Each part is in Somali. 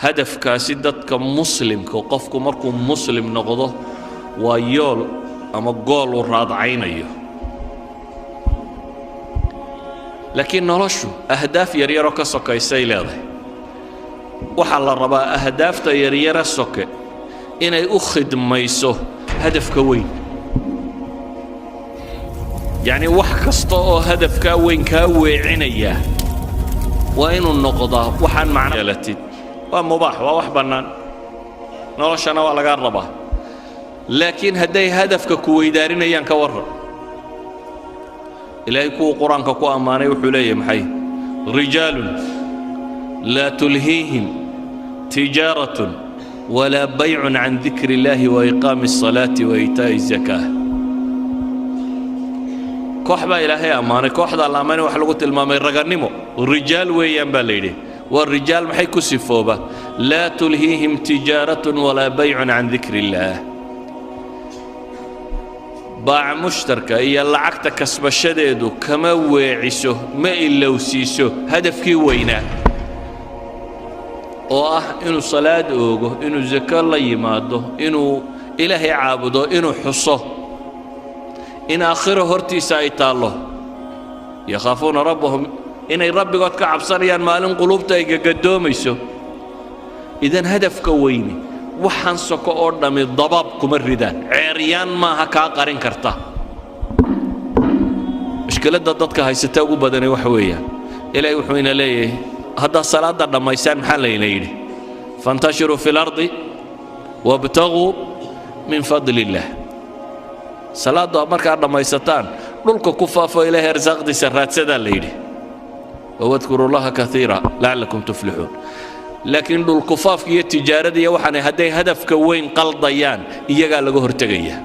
هدف كاسدتك مسلم كوقفك مركو مسلم نقضه ويول أما قول وراد عينيه لكن نرشو أهداف يريرو كسوكا يسيلاده وحال الربا أهداف يريرو سوكا إني أخد ميسو هدف كوين يعني وحكستو هدف كوين كوي عنيا وإنو النقضة وحان معنا يلتي ومباح ووح بنان نرشنا ولا قربه لكن هدي هدفك كوي دارين أيان كورر إلهي كو قرآنك كو أماني وحليه محي رجال لا تلهيهم تجارة ولا بيع عن ذكر الله وإقام الصلاة وإيتاء الزكاة كوحبا إلهي أماني كوحدا الأماني وحلقت المامي رغنمو الرجال ويان باليدي والرجال محي كسفوبة لا تلهيهم تجارة ولا بيع عن ذكر الله باع مشتركة هي لعقت كسب الشديد كما وعيسو ما إلا وسيسو هدفك وينه إنه صلاة أوجه إنه زكاة الله يماده إنه إلهي عابده إنه حصه إن آخره هرتي سايت الله يخافون ربهم إن الرب قد كعب صريان مالن قلوب تيجي قدوم يسو إذن هدفك وينه waxaan soko oo dhami dabab kuma ridaan ceeriyaan ma ha ka qarin karta mushkilada dadka haysata ugu badan waxa weeyaan ilaahay wuxuu ina leeyahay hada salaada dhamaysan maxaa la yiri fantashiru fil ardi wabtaghu min fadlillah salaada marka dhamaysataan dhulka ku faafo ilaahay arsaaqdiisa raadsada la yiri wadhkurullaha kathira la'allakum tuflihun لكن الكفاف هي التجارة دي وحنا هدي هدف كوين قلضيان إيجا لجو هرتجية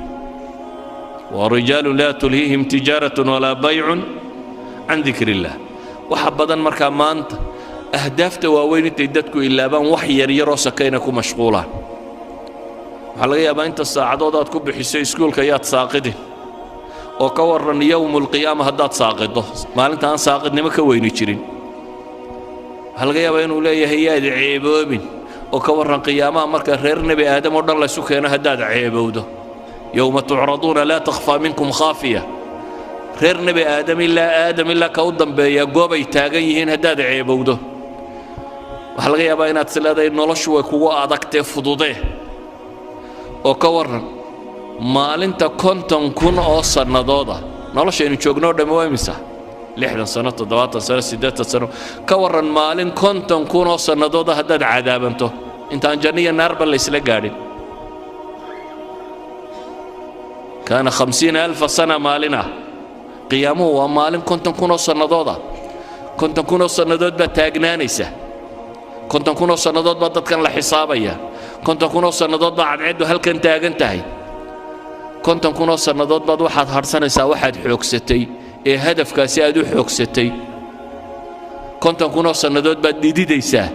ورجال لا تلهيهم تجارة ولا بيع عن ذكر الله وحبذا مركا مانت أهداف تواوين تدتكو إلا بان وحي يريرو سكينكو مشغولا حلقيا بان انت الساعدات كوب حسي سكول كيات ساقدين وكورن يوم القيامة هدات ساقده ما انت ان ساقد نمك وين يشرين halgaya baa inuu leeyahay yaad ceeboobin oo ka waran qiyaamaha marka reer nabi aadam oo dhan la sukeena hadaad ceebowdo yawma tu'raduna la takhfa minkum khafiya reer nabi aadam illa ka u dambeeya goobay taagan yihiin hadaad ceebowdo waxa laga yaabaa inaad siladay noloshu way kugu adagtay fududee oo ka waran maalinta 50,000 oo sanadooda noloshaynu joogno dhammaan imisa 60 سنة 7 سنة 6 سنة كورن مالين كنتم كونوا سندودا هداد عذابنتو انت انجانية النار بل ليس لقاري كان 50,000 سنة مالنا قيامه ومالين كنتم كونوا سندودا كنتم كونوا سندود بتاقنانيسة كنتم كونوا سندود بدت كان لحسابية كنتم كونوا سندود بعد عدو هل كنت اقنتهي كنتم كونوا سندود بعد واحد هرسانيسا واحد حوكستي ee hadafkaasi aad u xoogsatay konton kunoo sanadood baad dhididaysaa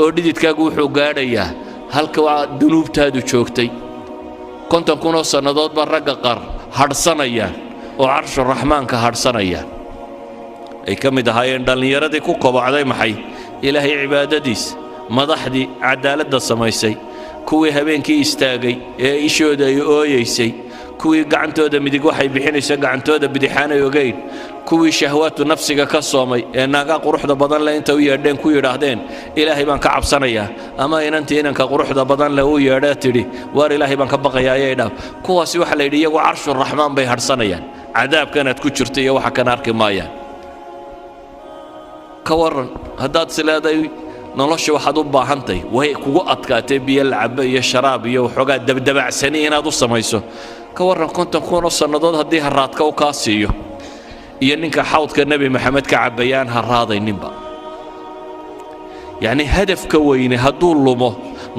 oo dhididkaagu wuxuu gaadhayaa halka waa dunuubtaadu joogtay konton kunoo sanadood baa ragga qaar hadhsanayaan oo carshu raxmaanka hadhsanayaan ay ka mid ahaayeen dhallinyaradii ku kobocday maxay ilaahay cibaadadiis madaxdii cadaaladda samaysay kuwii habeenkii istaagay ee ishooda ay ooyeysay kuwii gacantooda midig waxay bixinaysaa gacantooda bidixaanay ogeyn kuwii shahwaatu nafsiga ka soomay ee naaga quruxda badan leh inta u yeedheen ku yiraahdeen ilaahay baan ka cabsanayaa ama inantii inanka quruxda badan leh u yeedhaa tidhi waar ilaahay baan ka baqayaa ayay dhaaf kuwaasi waxa la yidhi iyagu carshu raxmaan bay hadhsanayaan cadaabkanaad ku jirta iyo waxa kana arki maayaan ka waran haddaad sileeday nolosha waxaad u baahantahay way kugu adkaatay biyo lacab iyo sharaab iyo waxoogaa dabdabacsani inaad u samayso ka waran konton kun oo sannadood haddii haraadka u kaa siiyo iyo ninka xawdka nebi maxamed ka cabayaan haraadayninba yacni hadafka weyne hadduu lumo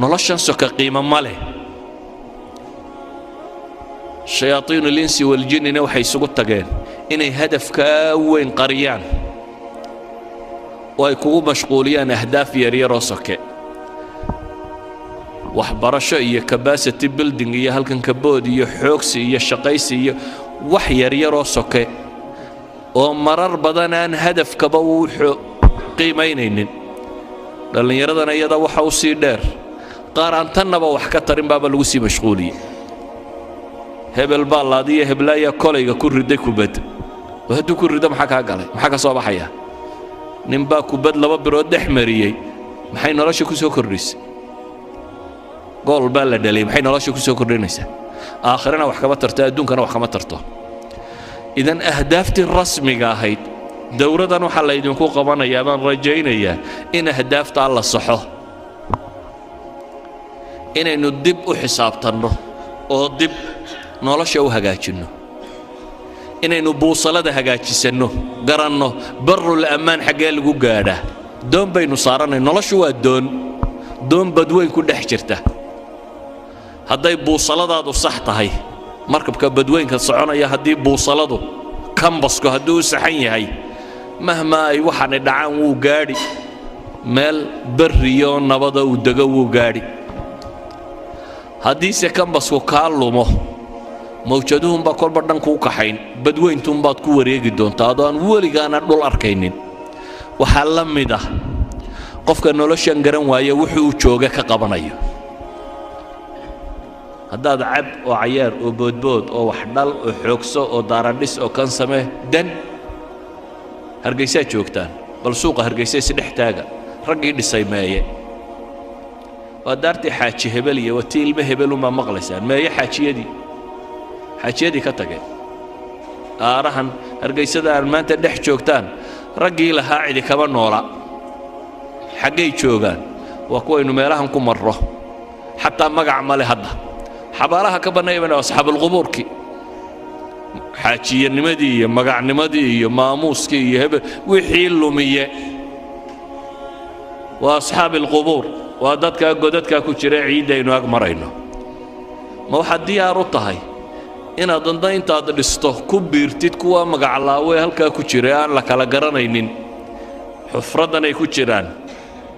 noloshan soka qiimo ma leh shayaatiinu linsi waljinnina waxay isugu tageen inay hadafkaa weyn qariyaan oo ay kugu mashquuliyaan ahdaaf yaryaroo soke waxbarasho iyo capacity building iyo halkan kabood iyo xoogsi iyo shaqaysi iyo wax yaryaroo soke oo marar badan aan hadafkaba uu qiimaynaynin dhallinyaradana iyada waxa u sii dheer qaar aan tannaba wax ka tarin baaba lagu sii mashquuliyey hebel baa laadiya heblaaya kolayga ku riday kubad oo hadduu ku rido maxaa kaa galay maxaa ka soo baxaya ninbaa kubad 2 birood dhex mariyey maxay nolosha ku soo kordhisay gool baa la dhalay maxay nolosha ku soo kordhinaysaa aakhirana wax kama tarto adduunkana wax kama tarto idan ahdaaftii rasmiga ahayd dowladan waxa la idinku qabanayaa baan rajaynayaa in ahdaafta la saxo inaynu dib u xisaabtanno oo dib nolosha u hagaajinno inaynu buusalada hagaajisanno garanno barul amaan xagee lagu gaadhaa doon baynu saaranay noloshu waa doon badweyn ku dhex jirta hadday buusaladaadu sax tahay markabka badweynka soconaya haddii buusaladu kambasku hadduu saxan yahay mahma ay waxaan dhacaan wuu gaadhi meel barriyo nabada uu dego wuu gaadhi haddiise kambasku kaa lumo mawjaduhunbaa kolba dhanku u kaxayn badweyntunbaad ku wareegi doontaa adoo aan weligaana dhul arkaynin waxaa la mid ah qofka noloshan garan waaya wuxuu jooga ka qabanayo haddaad cab oo cayaar oo boodbood oo wax dhal oo xoogso oo daaradhis oo kan samee dan hargeysaa joogtaan bal suuqa hargeysa isdhex taaga raggii dhisay meeye waa daartii xaaji hebel iyo watii ilmo hebelunbaa maqlaysaan meeye xaajiyadii ka tageen aarahan hargeysada aan maanta dhex joogtaan raggii lahaa cidi kama noola xaggay joogaan waa kuwaynu meelahan ku marro xataa magac male hadda xabaalaha ka bannaybana asxaabulqubuurkii xaajiyanimadii iyo magacnimadii iyo maamuuskii iyo hebel wixii lumiye waa asxaabilqubuur waa dadkaa godadkaa ku jira ciidaynu ag marayno ma waxaad diyaar u tahay inaad danda intaad dhisto ku biirtid kuwa magaclaawe halkaa ku jira aan la kala garanaynin xufradan ay ku jiraan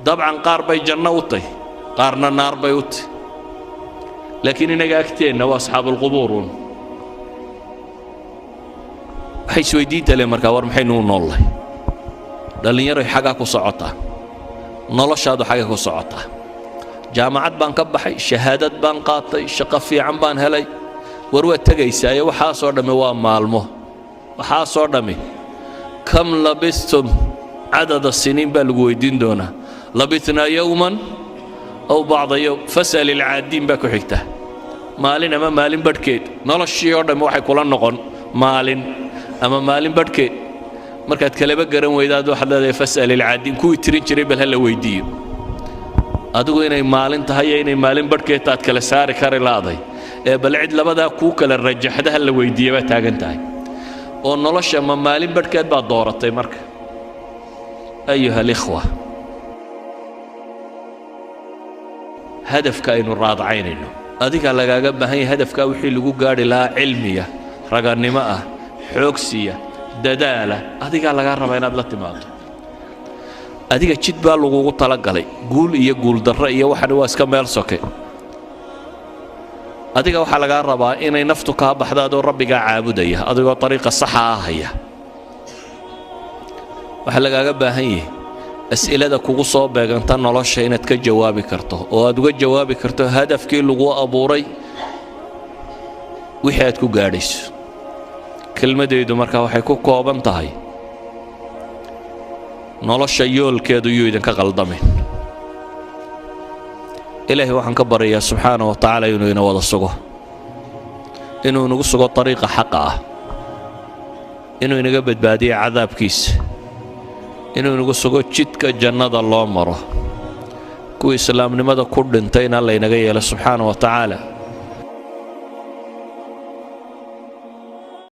dabcan qaar bay janno u tahay qaarna naar bay u tahay laakiin inaga agteenna waa asxaabulqubuurun waxay isweydiinta le markaa war maxaynu u noollahay dhallinyaroy xaggaa ku socotaa noloshaadu xagga ku socotaa jaamacad baan ka baxay shahaadad baan qaatay shaqo fiican baan helay war waa tegaysaa waxaasoo dhammi waa maalmo waxaasoo dhammi kam labistum cadada siniin baa lagu weydiin doonaa labitnaa yowman aw bacda yowm fas'al ilcaadiin baa ku xigta maalin ama maalin badhkeed noloshii oo dhammi waxay kula noqon maalin ama maalin badhkeed markaad kaleba garan weydaad waxaad leedahay fas'al ilcaadiin kuwii tirin jiray bal ha la weydiiyo adigu inay maalin tahay iyo inay maalin badhkeed taad kala saari kari laaday ee bal cid labadaa kuu kala rajaxda ha la weydiiya baa taagan tahay oo nolosha ma maalin badhkeed baad dooratay marka ayuha alikhwa hadafka aynu raadacaynayno adiga lagaaga baahan yahay hadafkaa wixii lagu gaadhi lahaa cilmiya ragannimo ah xoogsiya dadaala adigaa lagaa rabaa inaad la timaado adiga jid baa lagugu talagalay guul iyo guuldarro iyo waxan waa iska meel soke adiga waxaa lagaa rabaa inay naftu kaa baxdo adoo rabbigaa caabudaya adigoo ariiqa saxa ah haya waxaa lagaaga baahan yahay as'ilada kugu soo beeganta nolosha inaad ka jawaabi karto oo aad uga jawaabi karto hadafkii lagu abuuray wixii aad ku gaadhayso kelmadeydu markaa waxay ku kooban tahay nolosha yoolkeedu yuu idinka qaldamin ilaahay waxaan ka baryayaa subxaanahu wa tacaala inuu ina wada sugo inuu inagu sugo ariiqa xaqa ah inuu inaga badbaadiyo cadaabkiisa inuu inagu sugo jidka jannada loo maro kuwii islaamnimada ku dhintayna laynaga yeelo subxaanahu wa tacaala